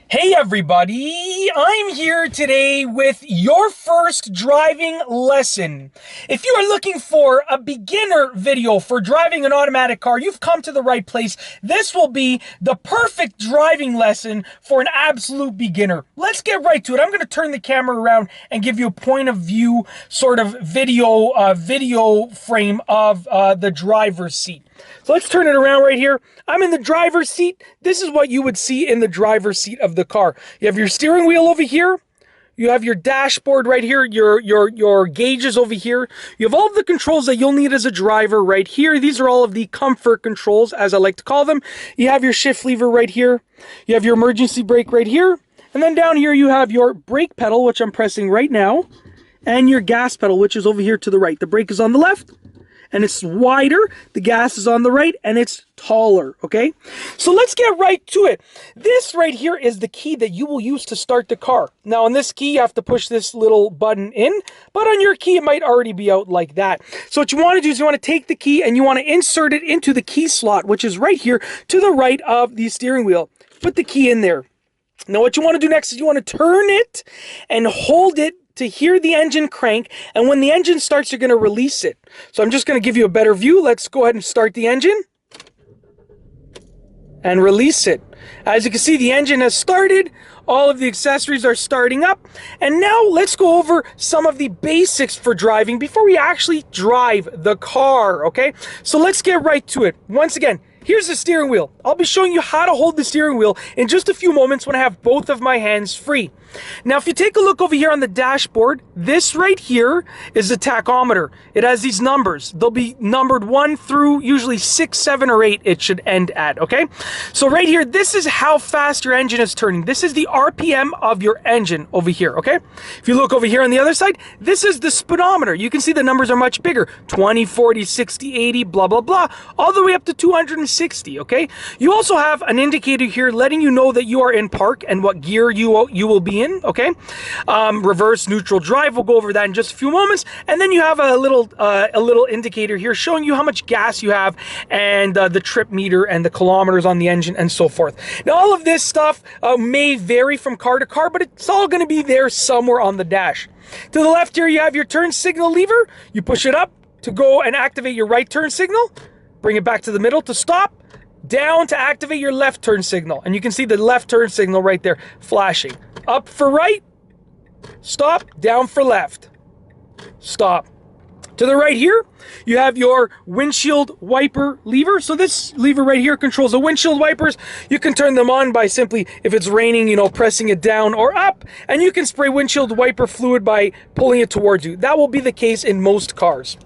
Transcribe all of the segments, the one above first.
Hey everybody, I'm here today with your first driving lesson. If you are looking for a beginner video for driving an automatic car, you've come to the right place. This will be the perfect driving lesson for an absolute beginner. Let's get right to it. I'm going to turn the camera around and give you a point of view sort of video frame of the driver's seat. So let's turn it around right here. I'm in the driver's seat. This is what you would see in the driver's seat of the car. You have your steering wheel over here. You have your dashboard right here, your gauges over here. You have all of the controls that you'll need as a driver right here. These are all of the comfort controls, as I like to call them. You have your shift lever right here. You have your emergency brake right here. And then down here you have your brake pedal, which I'm pressing right now, and your gas pedal, which is over here to the right. The brake is on the left, and it's wider. The gas is on the right, and it's taller, okay? So let's get right to it. This right here is the key that you will use to start the car. Now, on this key, you have to push this little button in, but on your key, it might already be out like that. So what you want to do is you want to take the key, and you want to insert it into the key slot, which is right here to the right of the steering wheel. Put the key in there. Now, what you want to do next is you want to turn it and hold it to hear the engine crank, and when the engine starts, you're going to release it. So I'm just going to give you a better view. Let's go ahead and start the engine and release it. As you can see, the engine has started. All of the accessories are starting up. And now let's go over some of the basics for driving before we actually drive the car, okay? So let's get right to it. Once again, here's the steering wheel. I'll be showing you how to hold the steering wheel in just a few moments when I have both of my hands free. Now, if you take a look over here on the dashboard, this right here is the tachometer. It has these numbers. They'll be numbered 1 through usually 6, 7, or 8 it should end at, okay? So right here, this is how fast your engine is turning. This is the RPM of your engine over here, okay? If you look over here on the other side, this is the speedometer. You can see the numbers are much bigger. 20, 40, 60, 80, blah, blah, blah, all the way up to 260, okay? You also have an indicator here letting you know that you are in park and what gear you will be in, okay? Reverse, neutral, drive, we'll go over that in just a few moments. And then you have a little indicator here showing you how much gas you have and the trip meter and the kilometers on the engine and so forth. Now, all of this stuff may vary from car to car, but it's all going to be there somewhere on the dash. To the left here, you have your turn signal lever. You push it up to go and activate your right turn signal. Bring it back to the middle to stop. Down to activate your left turn signal. And you can see the left turn signal right there flashing. Up for right. Stop. Down for left. Stop. To the right here, you have your windshield wiper lever. So this lever right here controls the windshield wipers. You can turn them on by simply, if it's raining, pressing it down or up. And you can spray windshield wiper fluid by pulling it towards you. That will be the case in most cars.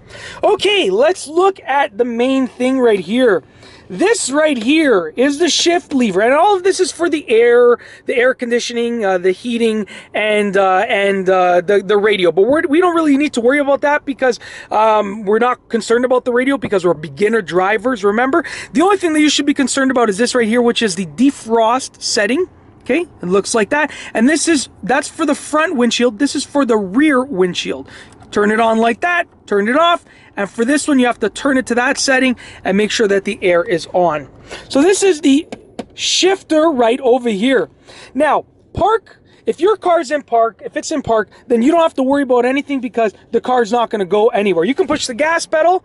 Okay, let's look at the main thing right here. This right here is the shift lever, and all of this is for the air conditioning, the heating, and the radio. But we don't really need to worry about that because we're not concerned about the radio because we're beginner drivers, remember? The only thing that you should be concerned about is this right here, which is the defrost setting. Okay, it looks like that. And that's for the front windshield. This is for the rear windshield. Turn it on like that, turn it off, and for this one you have to turn it to that setting and make sure that the air is on. So this is the shifter right over here. Now, park, if your car's in park, if it's in park, then you don't have to worry about anything because the car's not going to go anywhere. You can push the gas pedal,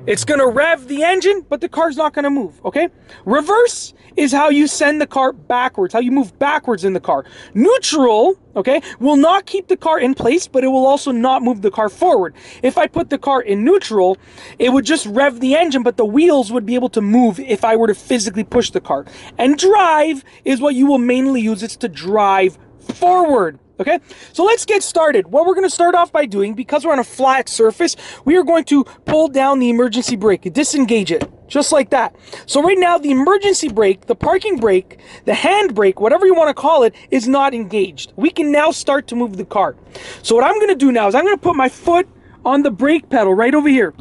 it's going to rev the engine, but the car's not going to move, okay? Reverse is how you send the car backwards, how you move backwards in the car. Neutral, okay, will not keep the car in place, but it will also not move the car forward. If I put the car in neutral, it would just rev the engine, but the wheels would be able to move if I were to physically push the car. And drive is what you will mainly use. It's to drive forward. Okay, so let's get started. What we're going to start off by doing, because we're on a flat surface, we are going to pull down the emergency brake, disengage it, just like that. So right now, the emergency brake, the parking brake, the hand brake, whatever you want to call it, is not engaged. We can now start to move the car. So what I'm going to do now is I'm going to put my foot on the brake pedal right over here.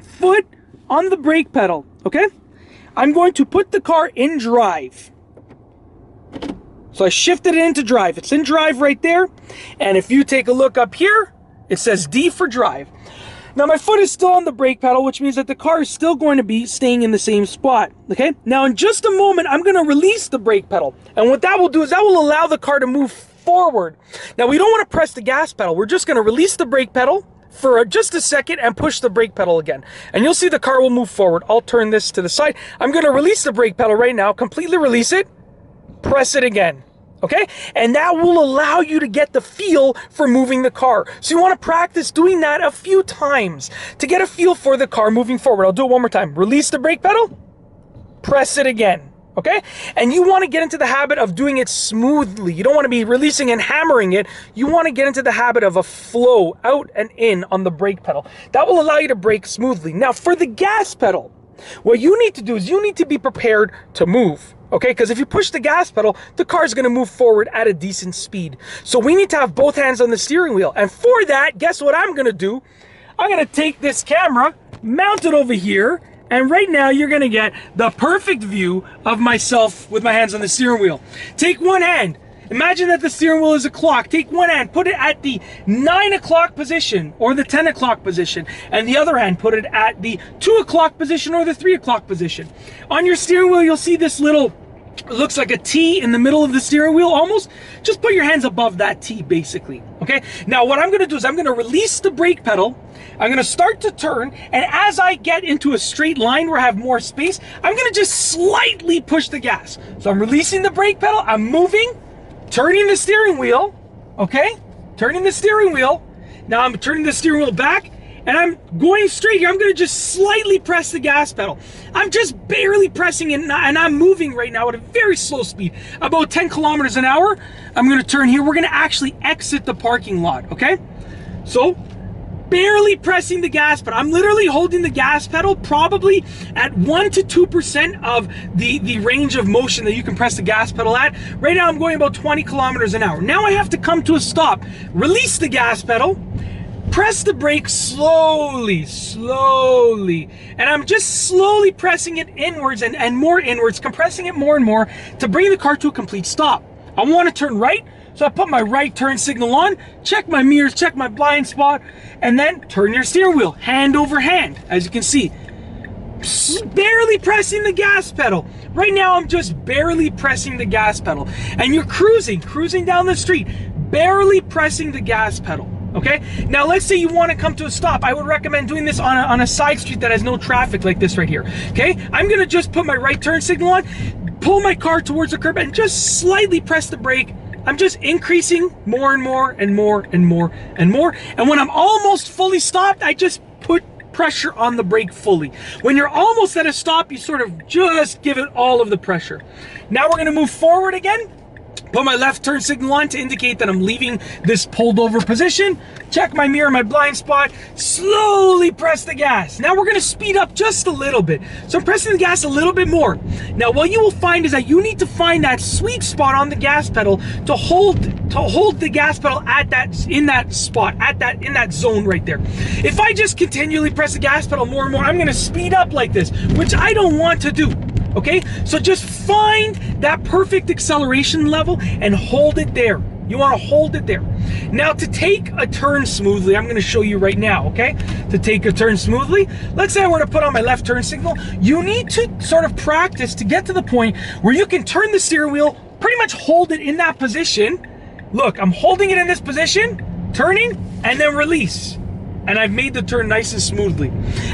Foot on the brake pedal, okay? I'm going to put the car in drive. So I shifted it into drive. It's in drive right there. And if you take a look up here, it says D for drive. Now my foot is still on the brake pedal, which means that the car is still going to be staying in the same spot, okay? Now in just a moment, I'm gonna release the brake pedal. And what that will do is that will allow the car to move forward. Now we don't wanna press the gas pedal. We're just gonna release the brake pedal for just a second and push the brake pedal again. And you'll see the car will move forward. I'll turn this to the side. I'm gonna release the brake pedal right now, completely release it, press it again. Okay, and that will allow you to get the feel for moving the car. So you want to practice doing that a few times to get a feel for the car moving forward. I'll do it one more time. Release the brake pedal, press it again. Okay, and you want to get into the habit of doing it smoothly. You don't want to be releasing and hammering it. You want to get into the habit of a flow out and in on the brake pedal. That will allow you to brake smoothly. Now for the gas pedal, what you need to do is you need to be prepared to move. Okay, because if you push the gas pedal, the car is going to move forward at a decent speed. So we need to have both hands on the steering wheel. And for that, guess what I'm going to do? I'm going to take this camera, mount it over here, and right now you're going to get the perfect view of myself with my hands on the steering wheel. Take one hand. Imagine that the steering wheel is a clock. Take one hand, put it at the 9 o'clock position or the 10 o'clock position, and the other hand, put it at the 2 o'clock position or the 3 o'clock position. On your steering wheel, you'll see this little, it looks like a T in the middle of the steering wheel almost. Just put your hands above that T basically, okay? Now what I'm gonna do is I'm gonna release the brake pedal, I'm gonna start to turn, and as I get into a straight line where I have more space, I'm gonna just slightly push the gas. So I'm releasing the brake pedal, I'm moving, turning the steering wheel, okay? Turning the steering wheel. Now I'm turning the steering wheel back and I'm going straight here. I'm gonna just slightly press the gas pedal. I'm just barely pressing it and I'm moving right now at a very slow speed, about 10 kilometers an hour. I'm gonna turn here. We're gonna actually exit the parking lot, okay? So, barely pressing the gas pedal. I'm literally holding the gas pedal probably at 1 to 2% of the range of motion that you can press the gas pedal at. Right now I'm going about 20 kilometers an hour. Now I have to come to a stop, release the gas pedal, press the brake slowly, and I'm just slowly pressing it inwards and more inwards, compressing it more and more to bring the car to a complete stop. I want to turn right, so I put my right turn signal on, check my mirrors, check my blind spot, and then turn your steering wheel, hand over hand, as you can see. Barely pressing the gas pedal. Right now I'm just barely pressing the gas pedal. And you're cruising down the street, barely pressing the gas pedal. Okay, now let's say you want to come to a stop. I would recommend doing this on a side street that has no traffic like this right here. Okay, I'm gonna just put my right turn signal on, pull my car towards the curb and just slightly press the brake. I'm just increasing more and more and more and more and more. And when I'm almost fully stopped, I just put pressure on the brake fully. When you're almost at a stop, you sort of just give it all of the pressure. Now we're gonna move forward again. Put my left turn signal on to indicate that I'm leaving this pulled over position. Check my mirror, my blind spot, slowly press the gas. Now we're gonna speed up just a little bit. So I'm pressing the gas a little bit more. Now what you will find is that you need to find that sweet spot on the gas pedal to hold the gas pedal in that spot, in that zone right there. If I just continually press the gas pedal more and more, I'm gonna speed up like this, which I don't want to do. Okay, so just find that perfect acceleration level and hold it there. You want to hold it there. Now to take a turn smoothly, I'm going to show you right now, okay? To take a turn smoothly, let's say I were to put on my left turn signal, you need to sort of practice to get to the point where you can turn the steering wheel, pretty much hold it in that position. Look, I'm holding it in this position, turning, and then release. And I've made the turn nice and smoothly.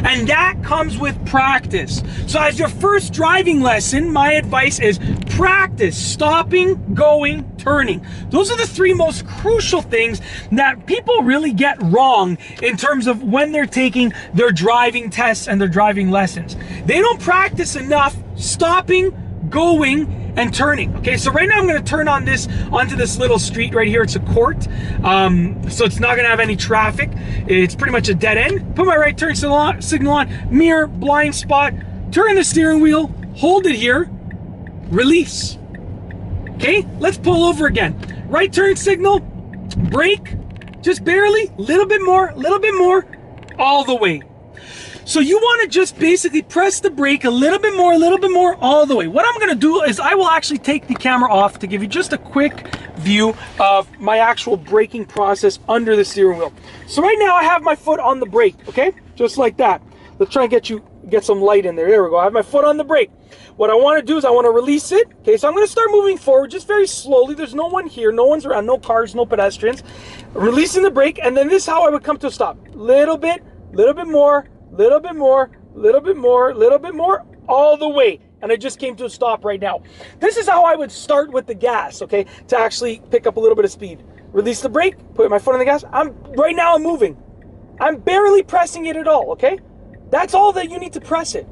And that comes with practice. So as your first driving lesson, my advice is practice stopping, going, turning. Those are the three most crucial things that people really get wrong in terms of when they're taking their driving tests and their driving lessons. They don't practice enough stopping, going, and turning. Okay, so right now I'm going to turn onto this little street right here. It's a court, so it's not going to have any traffic. It's pretty much a dead end. Put my right turn signal on, mirror, blind spot, turn the steering wheel, hold it here, release. Okay, let's pull over again. Right turn signal, brake, just barely, little bit more, all the way. So you want to just basically press the brake a little bit more, all the way. What I'm going to do is I will actually take the camera off to give you just a quick view of my actual braking process under the steering wheel. So right now I have my foot on the brake, okay? Just like that. Let's try and get some light in there. There we go. I have my foot on the brake. What I want to do is I want to release it. Okay, so I'm going to start moving forward just very slowly. There's no one here, no one's around, no cars, no pedestrians. Releasing the brake, and then this is how I would come to a stop. Little bit more, little bit more, little bit more, little bit more, all the way. And I just came to a stop right now. This is how I would start with the gas, okay, to actually pick up a little bit of speed. Release the brake, put my foot on the gas. Right now I'm moving. I'm barely pressing it at all, okay? That's all that you need to press it.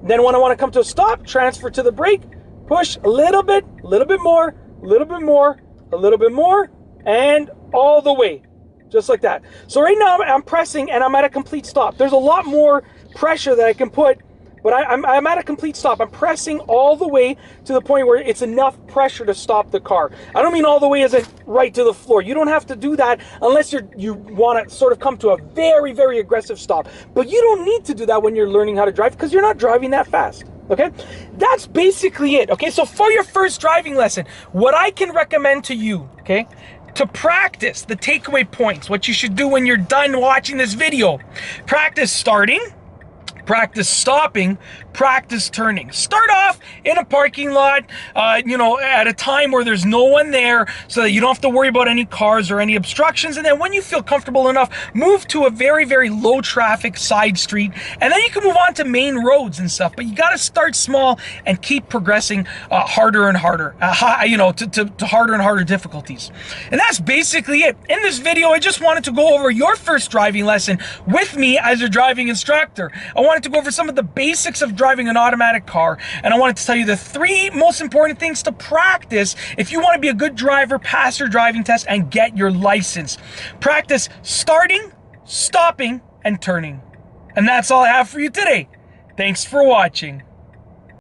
Then when I want to come to a stop, transfer to the brake, push a little bit more, a little bit more, a little bit more, and all the way. Just like that. So right now I'm pressing and I'm at a complete stop. There's a lot more pressure that I can put, but I'm at a complete stop. I'm pressing all the way to the point where it's enough pressure to stop the car. I don't mean all the way as in right to the floor. You don't have to do that unless you want to sort of come to a very, very aggressive stop. But you don't need to do that when you're learning how to drive because you're not driving that fast. Okay, that's basically it. Okay, so for your first driving lesson, what I can recommend to you, okay, to practice the takeaway points, what you should do when you're done watching this video: practice starting, practice stopping, practice turning. Start off in a parking lot, you know, at a time where there's no one there so that you don't have to worry about any cars or any obstructions. And then when you feel comfortable enough, move to a very, very low traffic side street. And then you can move on to main roads and stuff. But you got to start small and keep progressing harder and harder, you know, to harder and harder difficulties. And that's basically it. In this video, I just wanted to go over your first driving lesson with me as your driving instructor. I wanted to go over some of the basics of driving an automatic car, and I wanted to tell you the 3 most important things to practice if you want to be a good driver, pass your driving test, and get your license. Practice starting, stopping, and turning. And that's all I have for you today. Thanks for watching.